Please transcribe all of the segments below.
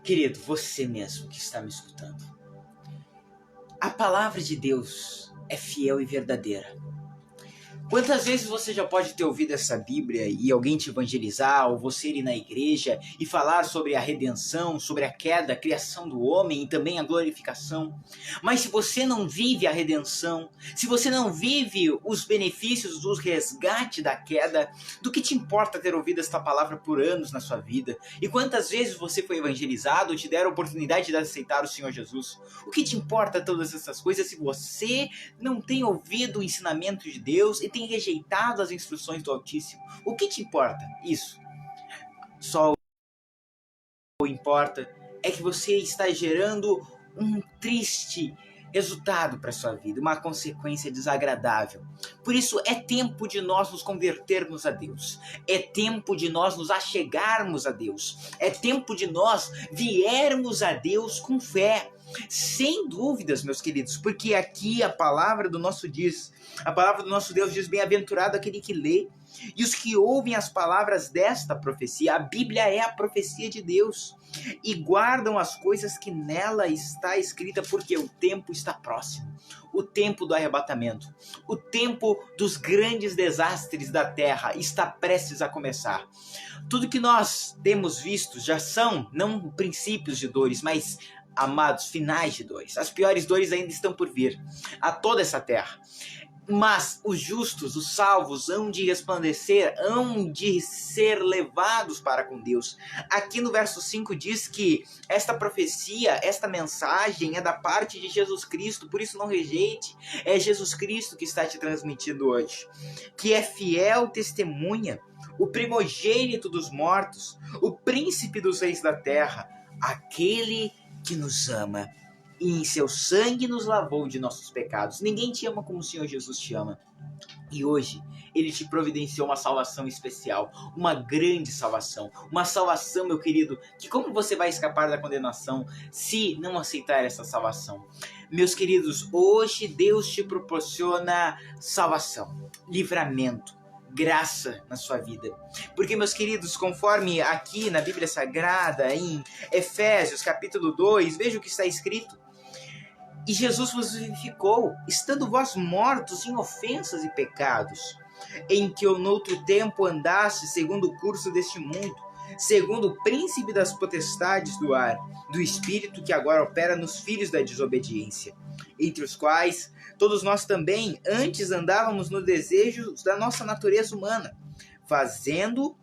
Querido, você mesmo que está me escutando. A palavra de Deus é fiel e verdadeira. Quantas vezes você já pode ter ouvido essa Bíblia e alguém te evangelizar, ou você ir na igreja e falar sobre a redenção, sobre a queda, a criação do homem e também a glorificação? Mas se você não vive a redenção, se você não vive os benefícios do resgate da queda, do que te importa ter ouvido esta palavra por anos na sua vida? E quantas vezes você foi evangelizado ou te deram a oportunidade de aceitar o Senhor Jesus? O que te importa todas essas coisas se você não tem ouvido o ensinamento de Deus e tem rejeitado as instruções do Altíssimo? O que te importa isso? Só o importa é que você está gerando um triste resultado para sua vida, uma consequência desagradável. Por isso é tempo de nós nos convertermos a Deus. É tempo de nós nos achegarmos a Deus. É tempo de nós viermos a Deus com fé. Sem dúvidas, meus queridos, porque aqui a palavra do nosso Deus diz: bem-aventurado aquele que lê e os que ouvem as palavras desta profecia. A Bíblia é a profecia de Deus, e guardam as coisas que nela está escrita, porque o tempo está próximo. O tempo do arrebatamento, o tempo dos grandes desastres da terra está prestes a começar. Tudo que nós temos visto já são não princípios de dores, mas, amados, finais de dores. As piores dores ainda estão por vir a toda essa terra. Mas os justos, os salvos, hão de resplandecer, hão de ser levados para com Deus. Aqui no verso 5 diz que esta profecia, esta mensagem é da parte de Jesus Cristo, por isso não rejeite. É Jesus Cristo que está te transmitindo hoje, que é fiel testemunha, o primogênito dos mortos, o príncipe dos reis da terra, aquele que nos ama e em seu sangue nos lavou de nossos pecados. Ninguém te ama como o Senhor Jesus te ama. E hoje Ele te providenciou uma salvação especial, uma grande salvação. Uma salvação, meu querido, que como você vai escapar da condenação se não aceitar essa salvação? Meus queridos, hoje Deus te proporciona salvação, livramento, graça na sua vida. Porque, meus queridos, conforme aqui na Bíblia Sagrada, em Efésios capítulo 2, veja o que está escrito: e Jesus vos vivificou, estando vós mortos em ofensas e pecados, em que eu noutro tempo andasse segundo o curso deste mundo, segundo o príncipe das potestades do ar, do espírito que agora opera nos filhos da desobediência, entre os quais todos nós também antes andávamos no desejo da nossa natureza humana, fazendo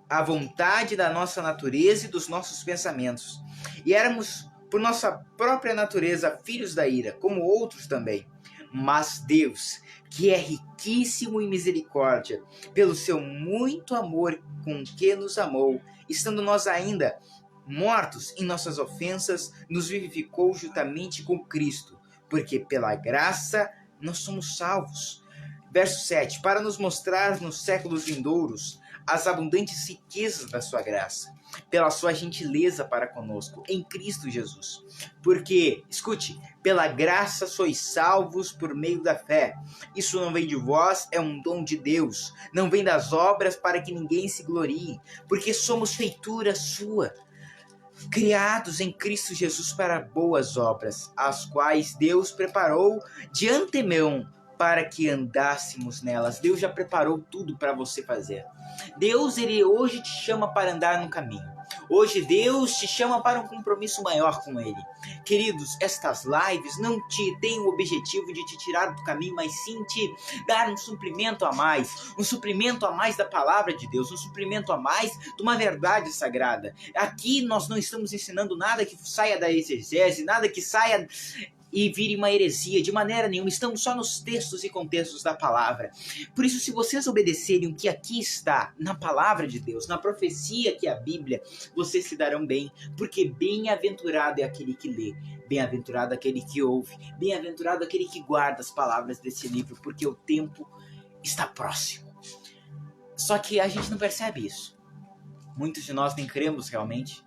a vontade da nossa natureza e dos nossos pensamentos. E éramos, por nossa própria natureza, filhos da ira, como outros também. Mas Deus, que é riquíssimo em misericórdia, pelo seu muito amor com que nos amou, estando nós ainda mortos em nossas ofensas, nos vivificou juntamente com Cristo, porque pela graça nós somos salvos. Verso 7, para nos mostrar nos séculos vindouros as abundantes riquezas da sua graça, pela sua gentileza para conosco, em Cristo Jesus. Porque, escute, pela graça sois salvos por meio da fé. Isso não vem de vós, é um dom de Deus. Não vem das obras para que ninguém se glorie, porque somos feitura sua, criados em Cristo Jesus para boas obras, as quais Deus preparou de antemão para que andássemos nelas. Deus já preparou tudo para você fazer. Deus, Ele hoje te chama para andar no caminho. Hoje Deus te chama para um compromisso maior com Ele. Queridos, estas lives não têm o objetivo de te tirar do caminho, mas sim te dar um suprimento a mais da palavra de Deus, um suprimento a mais de uma verdade sagrada. Aqui nós não estamos ensinando nada que saia da exegese, nada que saia e vire uma heresia, de maneira nenhuma. Estamos só nos textos e contextos da palavra. Por isso, se vocês obedecerem o que aqui está, na palavra de Deus, na profecia que é a Bíblia, vocês se darão bem, porque bem-aventurado é aquele que lê, bem-aventurado aquele que ouve, bem-aventurado aquele que guarda as palavras desse livro, porque o tempo está próximo. Só que a gente não percebe isso. Muitos de nós nem cremos realmente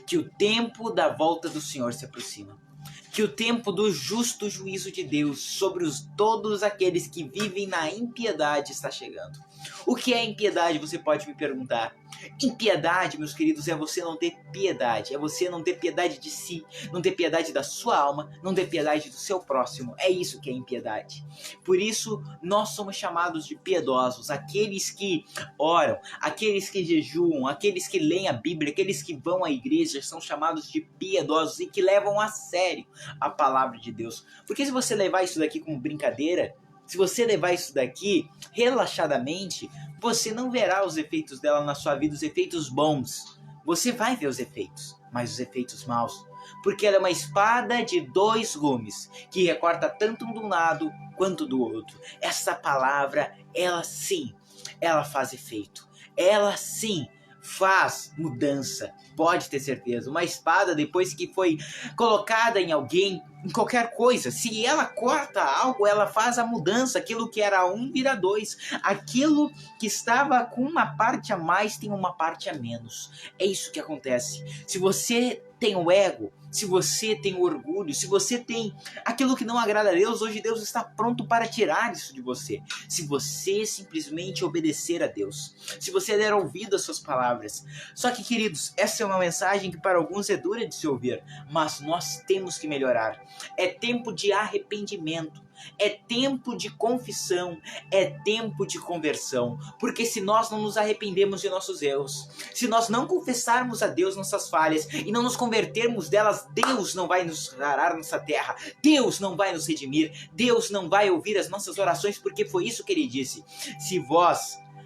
que o tempo da volta do Senhor se aproxima, que o tempo do justo juízo de Deus sobre todos aqueles que vivem na impiedade está chegando. O que é impiedade, você pode me perguntar. Impiedade, meus queridos, é você não ter piedade. É você não ter piedade de si, não ter piedade da sua alma, não ter piedade do seu próximo. É isso que é impiedade. Por isso, nós somos chamados de piedosos. Aqueles que oram, aqueles que jejuam, aqueles que leem a Bíblia, aqueles que vão à igreja, são chamados de piedosos e que levam a sério a palavra de Deus. Porque se você levar isso daqui como brincadeira, se você levar isso daqui relaxadamente, você não verá os efeitos dela na sua vida, os efeitos bons. Você vai ver os efeitos, mas os efeitos maus. Porque ela é uma espada de 2 gumes, que recorta tanto de um lado quanto do outro. Essa palavra, ela sim, ela faz efeito. Ela sim faz mudança. Pode ter certeza. Uma espada, depois que foi colocada em alguém, em qualquer coisa, se ela corta algo, ela faz a mudança. Aquilo que era 1 vira 2. Aquilo que estava com uma parte a mais tem uma parte a menos. É isso que acontece. Se você tem o ego, se você tem o orgulho, se você tem aquilo que não agrada a Deus, hoje Deus está pronto para tirar isso de você. Se você simplesmente obedecer a Deus, se você der ouvido às suas palavras. Só que, queridos, essa é uma mensagem que para alguns é dura de se ouvir, mas nós temos que melhorar. É tempo de arrependimento. É tempo de confissão, é tempo de conversão, porque se nós não nos arrependemos de nossos erros, se nós não confessarmos a Deus nossas falhas e não nos convertermos delas, Deus não vai nos sarar nessa terra, Deus não vai nos redimir, Deus não vai ouvir as nossas orações, porque foi isso que ele disse: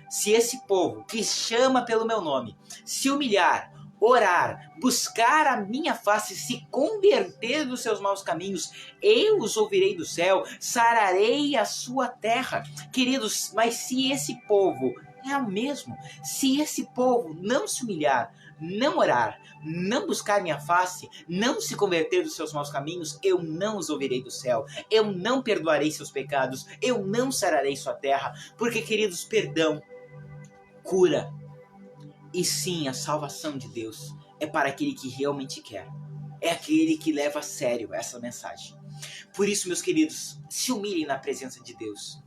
se esse povo que chama pelo meu nome se humilhar, orar, buscar a minha face, se converter dos seus maus caminhos, eu os ouvirei do céu, sararei a sua terra. Queridos, mas se esse povo é o mesmo, se esse povo não se humilhar, não orar, não buscar minha face, não se converter dos seus maus caminhos, eu não os ouvirei do céu, eu não perdoarei seus pecados, eu não sararei sua terra, porque, queridos, perdão cura. E sim, a salvação de Deus é para aquele que realmente quer. É aquele que leva a sério essa mensagem. Por isso, meus queridos, se humilhem na presença de Deus,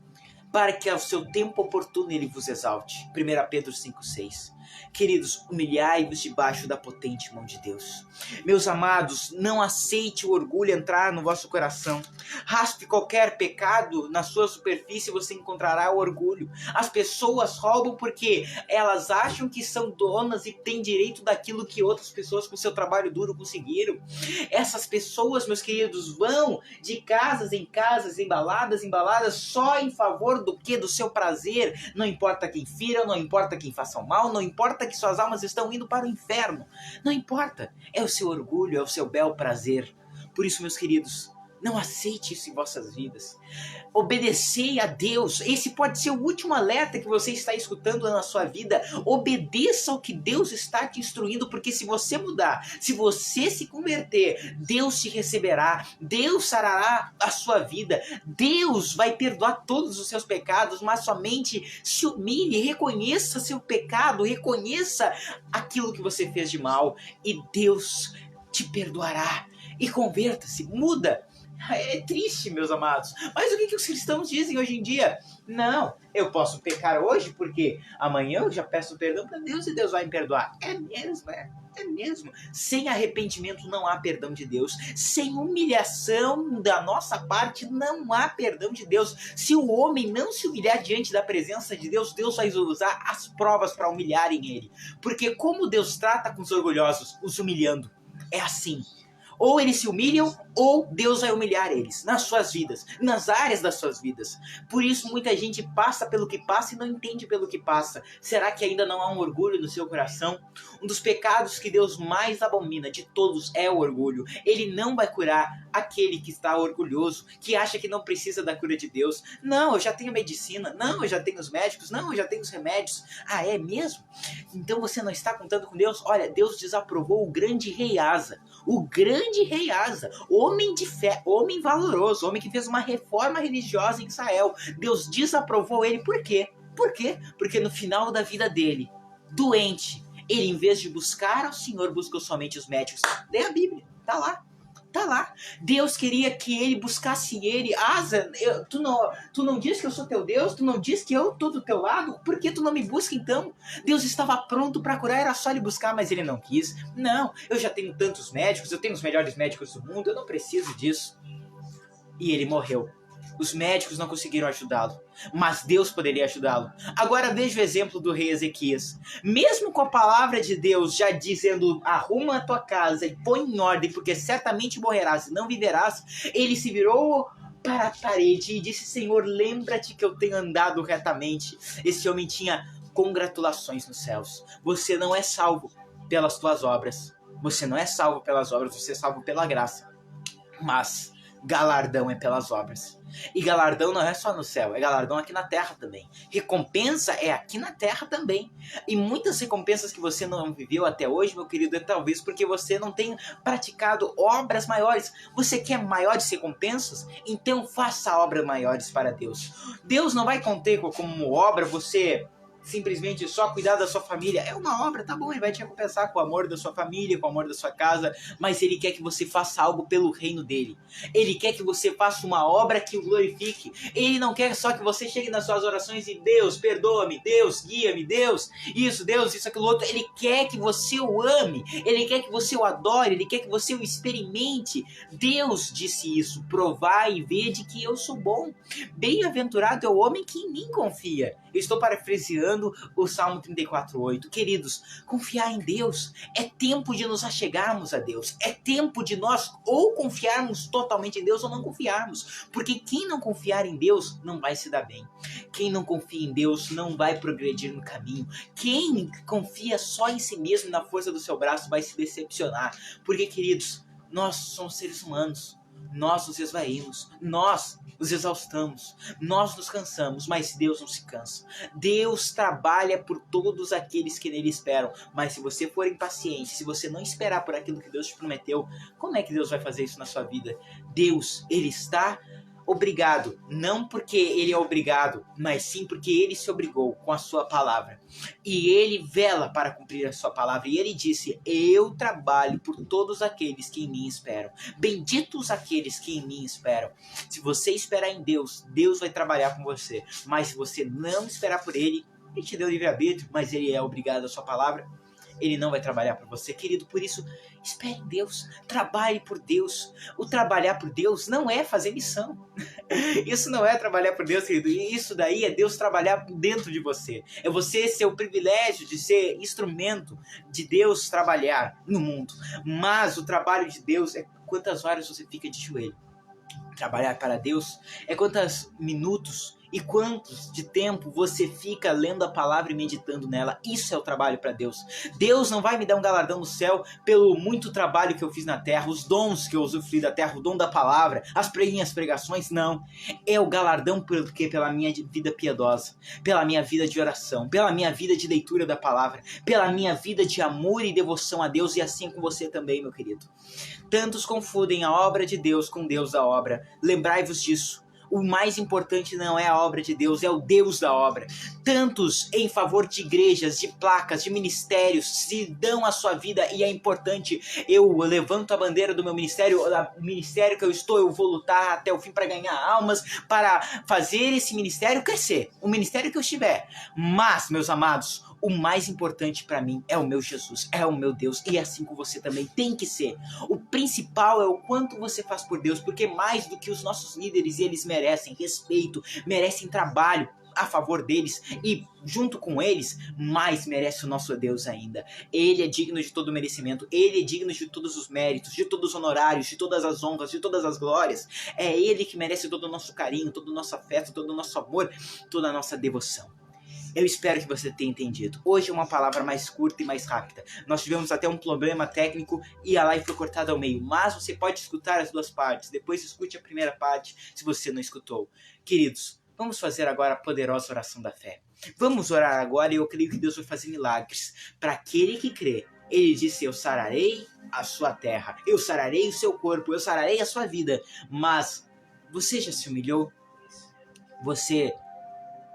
para que ao seu tempo oportuno ele vos exalte. 1 Pedro 5,6. Queridos, humilhai-vos debaixo da potente mão de Deus. Meus amados, não aceite o orgulho entrar no vosso coração. Raspe qualquer pecado na sua superfície e você encontrará o orgulho. As pessoas roubam porque elas acham que são donas e têm direito daquilo que outras pessoas com seu trabalho duro conseguiram. Essas pessoas, meus queridos, vão de casas em casas, embaladas em baladas, só em favor do que? Do seu prazer. Não importa quem fira, não importa quem faça o mal, não importa que suas almas estão indo para o inferno. Não importa. É o seu orgulho, é o seu bel prazer. Por isso, meus queridos, não aceite isso em vossas vidas. Obedecei a Deus. Esse pode ser o último alerta que você está escutando na sua vida. Obedeça ao que Deus está te instruindo, porque se você mudar, se você se converter, Deus te receberá, Deus sarará a sua vida, Deus vai perdoar todos os seus pecados, mas somente se humilhe, reconheça seu pecado, reconheça aquilo que você fez de mal e Deus te perdoará. E converta-se, muda. É triste, meus amados. Mas o que os cristãos dizem hoje em dia? Não, eu posso pecar hoje porque amanhã eu já peço perdão para Deus e Deus vai me perdoar. É mesmo, é mesmo. Sem arrependimento não há perdão de Deus. Sem humilhação da nossa parte não há perdão de Deus. Se o homem não se humilhar diante da presença de Deus, Deus vai usar as provas para humilharem ele. Porque como Deus trata com os orgulhosos? Os humilhando. É assim. Ou eles se humilham, ou Deus vai humilhar eles, nas suas vidas, nas áreas das suas vidas. Por isso muita gente passa pelo que passa e não entende pelo que passa. Será que ainda não há um orgulho no seu coração? Um dos pecados que Deus mais abomina de todos é o orgulho. Ele não vai curar aquele que está orgulhoso, que acha que não precisa da cura de Deus. Não, eu já tenho medicina. Não, eu já tenho os médicos. Não, eu já tenho os remédios. Ah, é mesmo? Então você não está contando com Deus? Olha, Deus desaprovou o grande rei Asa. O grande rei Asa, homem de fé, homem valoroso, homem que fez uma reforma religiosa em Israel. Deus desaprovou ele. Por quê? Por quê? Porque no final da vida dele, doente, ele, em vez de buscar ao Senhor, buscou somente os médicos. Lê a Bíblia, tá lá. Tá lá. Deus queria que ele buscasse ele. Asa, tu não diz que eu sou teu Deus? Tu não diz que eu tô do teu lado? Por que tu não me busca então? Deus estava pronto para curar, era só ele buscar, mas ele não quis. Não, eu já tenho tantos médicos, eu tenho os melhores médicos do mundo, eu não preciso disso. E ele morreu. Os médicos não conseguiram ajudá-lo, mas Deus poderia ajudá-lo. Agora veja o exemplo do rei Ezequias. Mesmo com a palavra de Deus já dizendo, arruma a tua casa e põe em ordem, porque certamente morrerás e não viverás, ele se virou para a parede e disse, Senhor, lembra-te que eu tenho andado retamente. Esse homem tinha congratulações nos céus. Você não é salvo pelas tuas obras. Você não é salvo pelas obras, você é salvo pela graça. Mas galardão é pelas obras. E galardão não é só no céu, é galardão aqui na terra também. Recompensa é aqui na terra também. E muitas recompensas que você não viveu até hoje, meu querido, é talvez porque você não tem praticado obras maiores. Você quer maiores recompensas? Então faça obras maiores para Deus. Deus não vai conter como obra você simplesmente só cuidar da sua família. É uma obra, tá bom, ele vai te recompensar com o amor da sua família, com o amor da sua casa, mas ele quer que você faça algo pelo reino dele. Ele quer que você faça uma obra que o glorifique. Ele não quer só que você chegue nas suas orações e Deus, perdoa-me, Deus, guia-me, Deus, isso, aquilo outro. Ele quer que você o ame, ele quer que você o adore, ele quer que você o experimente. Deus disse isso, provai e vede que eu sou bom. Bem-aventurado é o homem que em mim confia. Eu estou parafraseando o Salmo 34:8. Queridos, confiar em Deus é tempo de nos achegarmos a Deus. É tempo de nós ou confiarmos totalmente em Deus ou não confiarmos. Porque quem não confiar em Deus não vai se dar bem. Quem não confia em Deus não vai progredir no caminho. Quem confia só em si mesmo, na força do seu braço, vai se decepcionar. Porque, queridos, nós somos seres humanos. Nós nos esvaímos, nós nos exaustamos, nós nos cansamos, mas Deus não se cansa. Deus trabalha por todos aqueles que nele esperam, mas se você for impaciente, se você não esperar por aquilo que Deus te prometeu, como é que Deus vai fazer isso na sua vida? Deus, ele está obrigado, não porque ele é obrigado, mas sim porque ele se obrigou com a sua palavra. E ele vela para cumprir a sua palavra. E ele disse, eu trabalho por todos aqueles que em mim esperam. Benditos aqueles que em mim esperam. Se você esperar em Deus, Deus vai trabalhar com você. Mas se você não esperar por ele, ele te deu livre-arbítrio, mas ele é obrigado à sua palavra. Ele não vai trabalhar por você, querido. Por isso, espere em Deus, trabalhe por Deus. O trabalhar por Deus não é fazer missão. Isso não é trabalhar por Deus, querido. Isso daí é Deus trabalhar dentro de você. É você ter o privilégio de ser instrumento de Deus trabalhar no mundo. Mas o trabalho de Deus é quantas horas você fica de joelho. Trabalhar para Deus é quantos minutos e quantos de tempo você fica lendo a palavra e meditando nela. Isso é o trabalho para Deus. Deus não vai me dar um galardão no céu pelo muito trabalho que eu fiz na terra, os dons que eu usufruí da terra, o dom da palavra, as minhas pregações, não. É o galardão porque pela minha vida piedosa, pela minha vida de oração, pela minha vida de leitura da palavra, pela minha vida de amor e devoção a Deus, e assim com você também, meu querido. Tantos confundem a obra de Deus com Deus da obra. Lembrai-vos disso. O mais importante não é a obra de Deus, é o Deus da obra. Tantos em favor de igrejas, de placas, de ministérios, se dão a sua vida, e é importante. Eu levanto a bandeira do meu ministério, o ministério que eu estou, eu vou lutar até o fim para ganhar almas, para fazer esse ministério crescer, o ministério que eu estiver. Mas, meus amados, o mais importante para mim é o meu Jesus, é o meu Deus, e assim com você também tem que ser. O principal é o quanto você faz por Deus, porque mais do que os nossos líderes, eles merecem respeito, merecem trabalho a favor deles, e junto com eles, mais merece o nosso Deus ainda. Ele é digno de todo o merecimento, ele é digno de todos os méritos, de todos os honorários, de todas as honras, de todas as glórias. É ele que merece todo o nosso carinho, todo o nosso afeto, todo o nosso amor, toda a nossa devoção. Eu espero que você tenha entendido. Hoje é uma palavra mais curta e mais rápida. Nós tivemos até um problema técnico e a live foi cortada ao meio. Mas você pode escutar as duas partes. Depois escute a primeira parte se você não escutou. Queridos, vamos fazer agora a poderosa oração da fé. Vamos orar agora e eu creio que Deus vai fazer milagres. Para aquele que crê, ele disse, eu sararei a sua terra. Eu sararei o seu corpo. Eu sararei a sua vida. Mas você já se humilhou?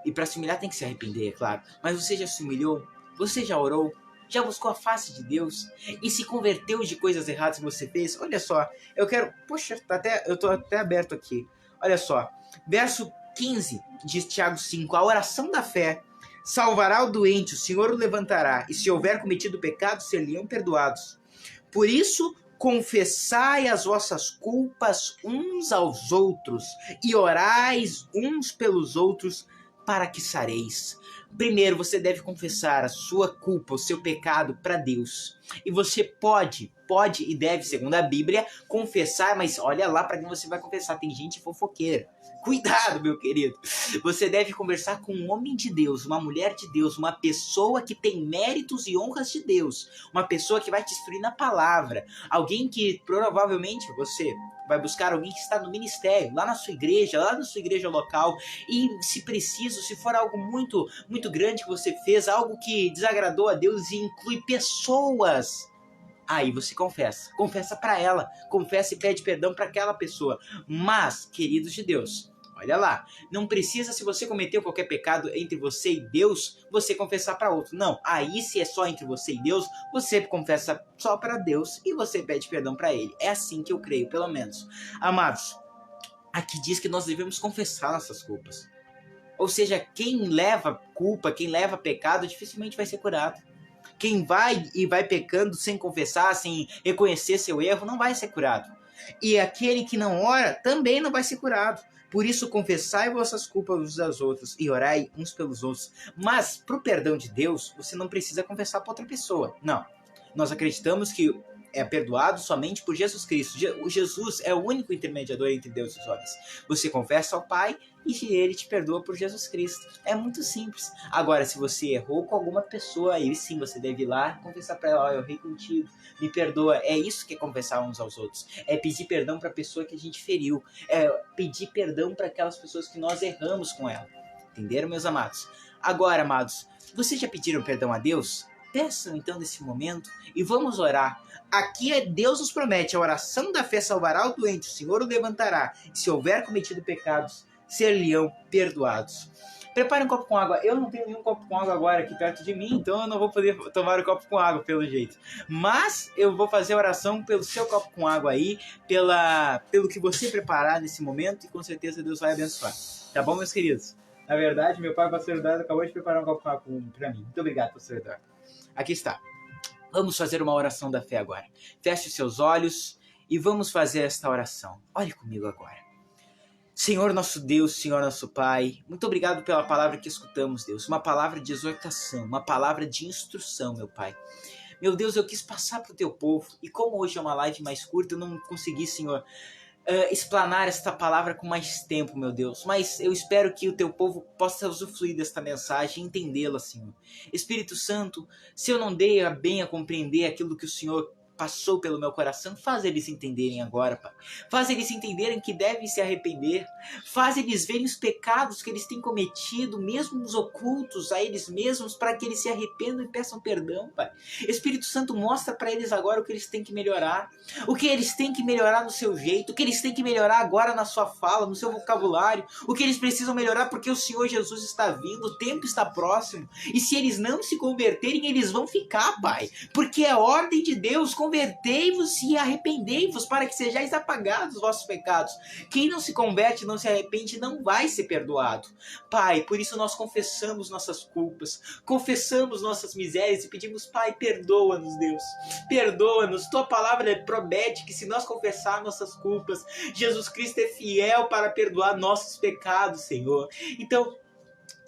E para se humilhar tem que se arrepender, é claro. Mas você já se humilhou? Você já orou? Já buscou a face de Deus e se converteu de coisas erradas que você fez? Olha só, eu quero... Poxa, eu tô até aberto aqui. Olha só, verso 15 de Tiago 5. A oração da fé salvará o doente, o Senhor o levantará, e se houver cometido pecado, seriam perdoados. Por isso, confessai as vossas culpas uns aos outros e orais uns pelos outros para que sareis. Primeiro, você deve confessar a sua culpa, o seu pecado para Deus. E você pode e deve, segundo a Bíblia, confessar, mas olha lá para quem você vai confessar. Tem gente fofoqueira. Cuidado, meu querido. Você deve conversar com um homem de Deus, uma mulher de Deus, uma pessoa que tem méritos e honras de Deus, uma pessoa que vai te instruir na palavra, alguém que provavelmente você vai buscar alguém que está no ministério, lá na sua igreja local, e se preciso, se for algo muito, muito grande que você fez, algo que desagradou a Deus e inclui pessoas, aí você confessa para ela, confessa e pede perdão para aquela pessoa. Mas, queridos de Deus, olha lá, não precisa, se você cometeu qualquer pecado entre você e Deus, você confessar para outro. Não, aí se é só entre você e Deus, você confessa só para Deus e você pede perdão para Ele. É assim que eu creio, pelo menos. Amados, aqui diz que nós devemos confessar nossas culpas. Ou seja, quem leva culpa, quem leva pecado, dificilmente vai ser curado. Quem vai pecando sem confessar, sem reconhecer seu erro, não vai ser curado. E aquele que não ora também não vai ser curado. Por isso, confessai vossas culpas uns aos outros e orai uns pelos outros. Mas, para o perdão de Deus, você não precisa confessar para outra pessoa. Não. Nós acreditamos que é perdoado somente por Jesus Cristo. Jesus é o único intermediador entre Deus e os homens. Você confessa ao Pai e Ele te perdoa por Jesus Cristo. É muito simples. Agora, se você errou com alguma pessoa, aí sim você deve ir lá confessar para ela: eu errei contigo, me perdoa. É isso que é confessar uns aos outros. É pedir perdão para a pessoa que a gente feriu. É pedir perdão para aquelas pessoas que nós erramos com ela. Entenderam, meus amados? Agora, amados, vocês já pediram perdão a Deus? Peçam então nesse momento e vamos orar. Aqui Deus nos promete: a oração da fé salvará o doente, o Senhor o levantará, e se houver cometido pecados, ser-lhe-ão perdoados. Prepare um copo com água. Eu não tenho nenhum copo com água agora aqui perto de mim, então eu não vou poder tomar o copo com água, pelo jeito. Mas eu vou fazer a oração pelo seu copo com água aí, pelo que você preparar nesse momento, e com certeza Deus vai abençoar. Tá bom, meus queridos? Na verdade, meu pai, pastor Eduardo, acabou de preparar um copo com água para mim. Muito obrigado, pastor Eduardo. Aqui está. Vamos fazer uma oração da fé agora. Feche os seus olhos e vamos fazer esta oração. Olhe comigo agora. Senhor nosso Deus, Senhor nosso Pai, muito obrigado pela palavra que escutamos, Deus. Uma palavra de exortação, uma palavra de instrução, meu Pai. Meu Deus, eu quis passar para o teu povo, e como hoje é uma live mais curta, eu não consegui, Senhor, explanar esta palavra com mais tempo, meu Deus. Mas eu espero que o teu povo possa usufruir desta mensagem e entendê-la, Senhor. Espírito Santo, se eu não dei bem a compreender aquilo que o Senhor passou pelo meu coração, faz eles entenderem agora, Pai. Faz eles entenderem que devem se arrepender. Faz eles verem os pecados que eles têm cometido, mesmo os ocultos a eles mesmos, para que eles se arrependam e peçam perdão, Pai. Espírito Santo, mostra para eles agora o que eles têm que melhorar. O que eles têm que melhorar no seu jeito, o que eles têm que melhorar agora na sua fala, no seu vocabulário, o que eles precisam melhorar porque o Senhor Jesus está vindo, o tempo está próximo. E se eles não se converterem, eles vão ficar, Pai. Porque é ordem de Deus: convertei-vos e arrependei-vos para que sejais apagados os vossos pecados. Quem não se converte, não se arrepende, não vai ser perdoado. Pai, por isso nós confessamos nossas culpas, confessamos nossas misérias e pedimos: Pai, perdoa-nos, Deus. Perdoa-nos. Tua palavra promete que se nós confessar nossas culpas, Jesus Cristo é fiel para perdoar nossos pecados, Senhor. Então,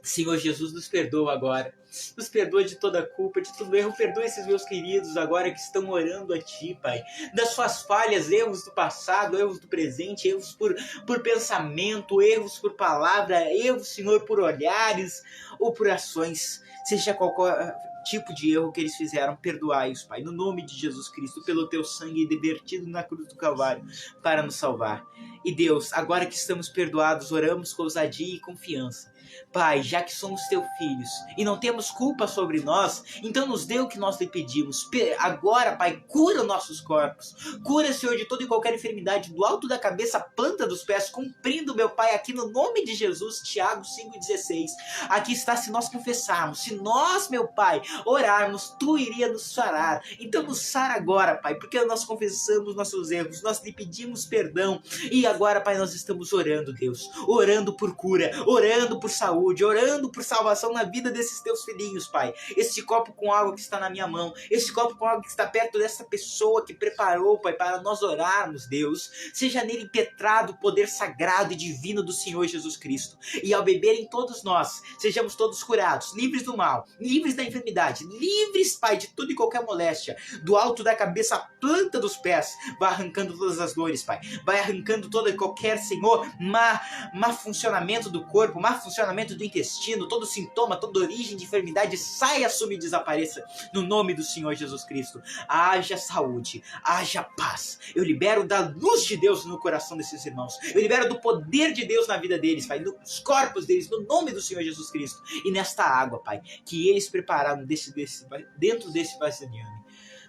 Senhor Jesus, nos perdoa agora. Nos perdoa de toda culpa, de todo erro. Perdoa esses meus queridos agora que estão orando a Ti, Pai. Das suas falhas, erros do passado, erros do presente, erros por pensamento, erros por palavra, erros, Senhor, por olhares ou por ações. Seja qualquer tipo de erro que eles fizeram, perdoai-os, Pai. No nome de Jesus Cristo, pelo Teu sangue vertido na cruz do Calvário para nos salvar. E Deus, agora que estamos perdoados, oramos com ousadia e confiança. Pai, já que somos teus filhos e não temos culpa sobre nós, então nos dê o que nós lhe pedimos. Agora, Pai, cura nossos corpos. Cura, Senhor, de toda e qualquer enfermidade, do alto da cabeça à planta dos pés, cumprindo, meu Pai, aqui no nome de Jesus, Tiago 5,16. Aqui está, se nós confessarmos, se nós, meu Pai, orarmos, tu iria nos sarar. Então nos sara agora, Pai, porque nós confessamos nossos erros, nós lhe pedimos perdão. E agora, Pai, nós estamos orando, Deus, orando por cura, orando por saúde, orando por salvação na vida desses teus filhinhos, Pai. Este copo com água que está na minha mão, este copo com água que está perto dessa pessoa que preparou, Pai, para nós orarmos, Deus, seja nele impetrado o poder sagrado e divino do Senhor Jesus Cristo. E ao beberem todos nós, sejamos todos curados, livres do mal, livres da enfermidade, livres, Pai, de toda e qualquer moléstia, do alto da cabeça à planta dos pés. Vai arrancando todas as dores, Pai. Vai arrancando todo e qualquer, Senhor, má funcionamento do corpo, má funcionamento do intestino, todo sintoma, toda origem de enfermidade, saia, suma e desapareça no nome do Senhor Jesus Cristo. Haja saúde, haja paz. Eu libero da luz de Deus no coração desses irmãos. Eu libero do poder de Deus na vida deles, Pai, nos corpos deles, no nome do Senhor Jesus Cristo. E nesta água, Pai, que eles prepararam dentro desse vasilhame.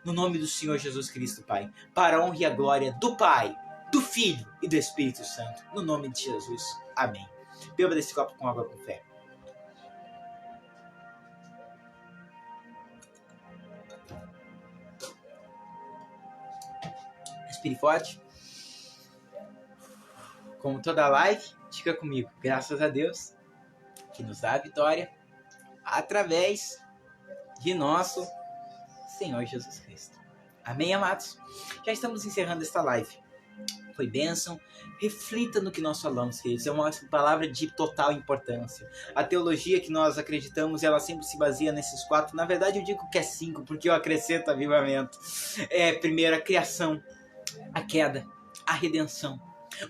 No nome do Senhor Jesus Cristo, Pai, para a honra e a glória do Pai, do Filho e do Espírito Santo. No nome de Jesus. Amém. Beba desse copo com água com fé. Respire forte. Como toda live, diga comigo, graças a Deus, que nos dá a vitória através de nosso Senhor Jesus Cristo. Amém, amados? Já estamos encerrando esta live. Foi bênção. Reflita no que nós falamos, queridos. É uma palavra de total importância. A teologia que nós acreditamos, ela sempre se baseia nesses 4. Na verdade, eu digo que é 5, porque eu acrescento avivamento. Primeiro, a criação, a queda, a redenção,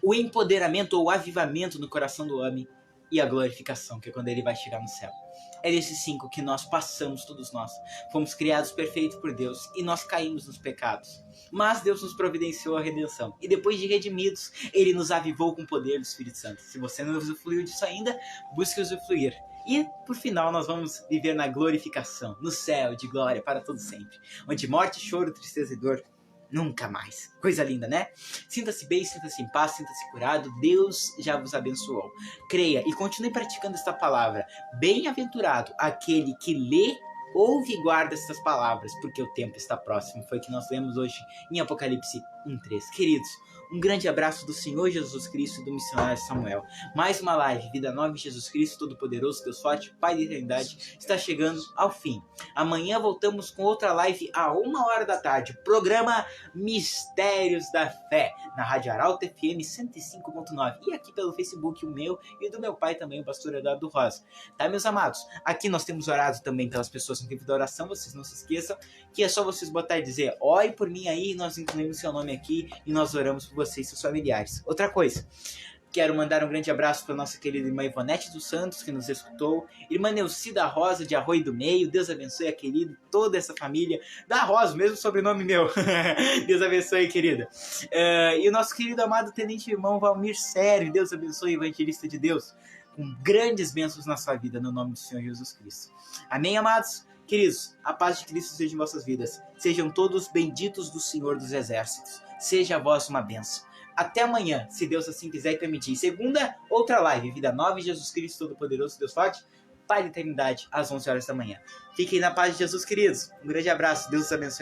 o empoderamento ou avivamento no coração do homem e a glorificação, que é quando ele vai chegar no céu. É desses 5 que nós passamos, todos nós. Fomos criados perfeitos por Deus e nós caímos nos pecados. Mas Deus nos providenciou a redenção. E depois de redimidos, Ele nos avivou com o poder do Espírito Santo. Se você não usufruiu disso ainda, busque usufruir. E, por final, nós vamos viver na glorificação, no céu de glória para todo sempre. Onde morte, choro, tristeza e dor nunca mais. Coisa linda, né? Sinta-se bem, sinta-se em paz, sinta-se curado. Deus já vos abençoou. Creia e continue praticando esta palavra. Bem-aventurado aquele que lê, ouve e guarda estas palavras, porque o tempo está próximo. Foi o que nós lemos hoje em Apocalipse 1:3. Queridos, um grande abraço do Senhor Jesus Cristo e do missionário Samuel. Mais uma live, Vida Nova em Jesus Cristo, Todo-Poderoso, Deus Forte, Pai da Eternidade, está chegando ao fim. Amanhã voltamos com outra live à 1h da tarde. Programa Mistérios da Fé, na Rádio Arauto FM 105.9. E aqui pelo Facebook, o meu e do meu pai também, o pastor Eduardo Rosa. Tá, meus amados? Aqui nós temos orado também pelas pessoas no tempo da oração. Vocês não se esqueçam que é só vocês botar e dizer: ore por mim aí, nós incluímos seu nome aqui e nós oramos por você e seus familiares. Outra coisa, quero mandar um grande abraço para nossa querida irmã Ivonete dos Santos, que nos escutou, irmã Neucida Rosa de Arroio do Meio. Deus abençoe a querida, toda essa família da Rosa, mesmo sobrenome meu. Deus abençoe, querida. E o nosso querido amado tenente irmão Valmir Sério. Deus abençoe, evangelista de Deus, com grandes bênçãos na sua vida, no nome do Senhor Jesus Cristo. Amém, amados? Queridos, a paz de Cristo seja em vossas vidas. Sejam todos benditos do Senhor dos Exércitos. Seja a vós uma bênção. Até amanhã, se Deus assim quiser e permitir. Segunda, outra live. Vida Nova em Jesus Cristo, Todo-Poderoso, Deus Forte, Pai da Eternidade, às 11h da manhã. Fiquem na paz de Jesus, queridos. Um grande abraço. Deus os abençoe.